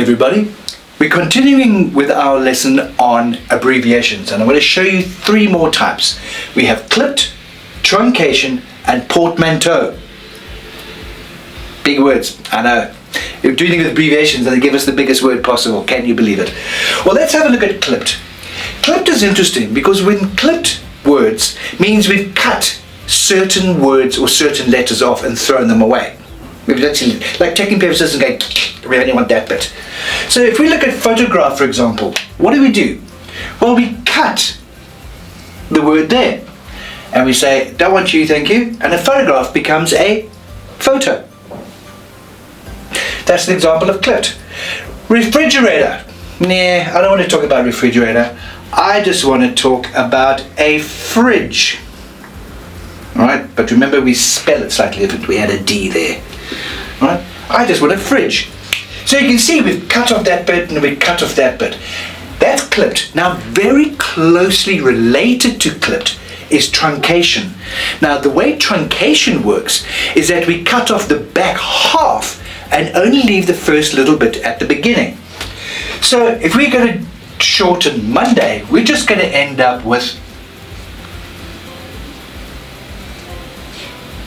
everybody. We're continuing with our lesson on abbreviations, and I'm going to show you three more types. We have clipped, truncation, and portmanteau. Big words, I know. You're dealing with abbreviations and they give us the biggest word possible. Can you believe it? Well, let's have a look at clipped. Clipped is interesting because when clipped words means we've cut certain words or certain letters off and thrown them away. We've actually, like taking paper scissors and going, we only want that bit. So if we look at photograph, for example, what do? Well, we cut the word there and we say, don't want you, thank you, and a photograph becomes a photo. That's an example of clipped. Refrigerator. Nah, I don't want to talk about refrigerator. I just want to talk about a fridge. Alright, but remember we spell it slightly different. We had a D there. Alright, I just want a fridge. So you can see we've cut off that bit and we've cut off that bit. That's clipped. Now very closely related to clipped is truncation. Now the way truncation works is that we cut off the back half and only leave the first little bit at the beginning. So if we're going to shorten Monday, we're just going to end up with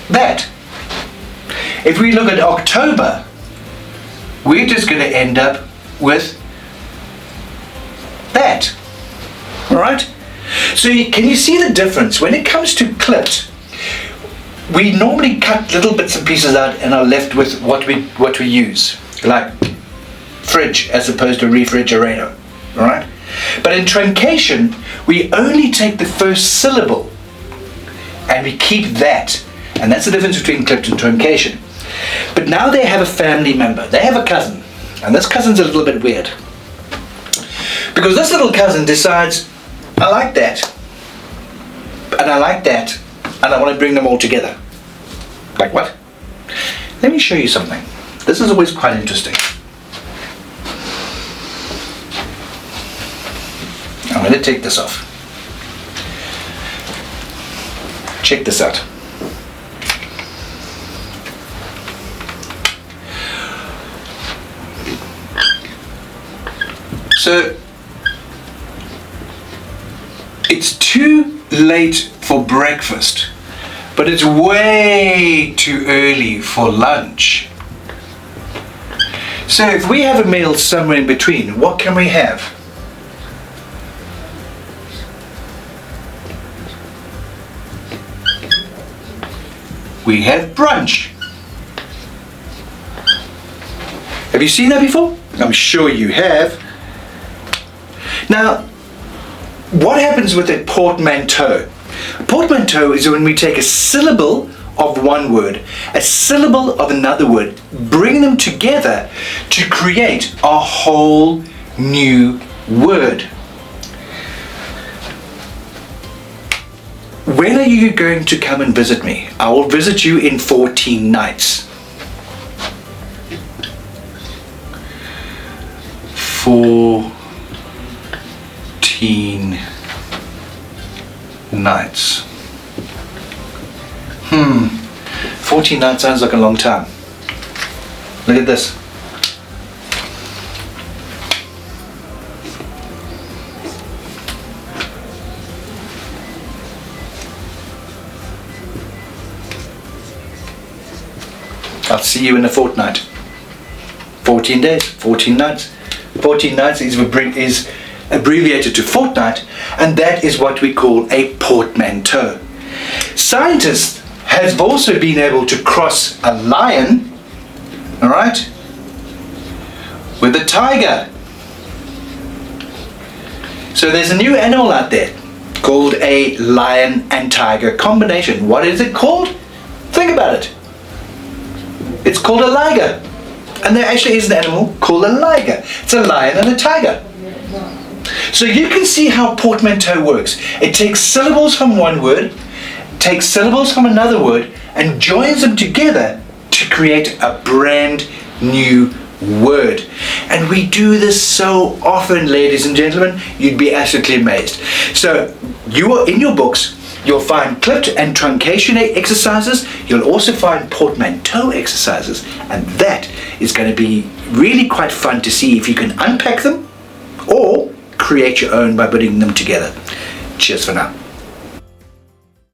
that. If we look at October, we're just going to end up with that. Alright? So can you see the difference? When it comes to clipped, we normally cut little bits and pieces out and are left with what we use, like fridge as opposed to refrigerator. Alright? But in truncation, we only take the first syllable and we keep that. And that's the difference between clipped and truncation. But now they have a family member. They have a cousin. And this cousin's a little bit weird. Because this little cousin decides, I like that. And I like that. And I want to bring them all together. Like what? Let me show you something. This is always quite interesting. I'm going to take this off. Check this out. So, it's too late for breakfast, but it's way too early for lunch. So if we have a meal somewhere in between, what can we have? We have brunch. Have you seen that before? I'm sure you have. Now, what happens with a portmanteau? A portmanteau is when we take a syllable of one word, a syllable of another word, bring them together to create a whole new word. When are you going to come and visit me? I will visit you in 14 nights. 14 nights. 14 nights sounds like a long time. Look at this. I'll see you in a fortnight. 14 days, 14 nights. 14 nights is abbreviated to fortnight, and that is what we call a portmanteau. Scientists have also been able to cross a lion, alright, with a tiger. So there's a new animal out there called a lion and tiger combination. What is it called? Think about it. It's called a liger. And there actually is an animal called a liger. It's a lion and a tiger. So you can see how portmanteau works. It takes syllables from one word, takes syllables from another word, and joins them together to create a brand new word. And we do this so often, ladies and gentlemen, you'd be absolutely amazed. So you are in your books, You'll find clipped and truncation exercises. You'll also find portmanteau exercises. And that is going to be really quite fun to see if you can unpack them or create your own by putting them together. Cheers for now.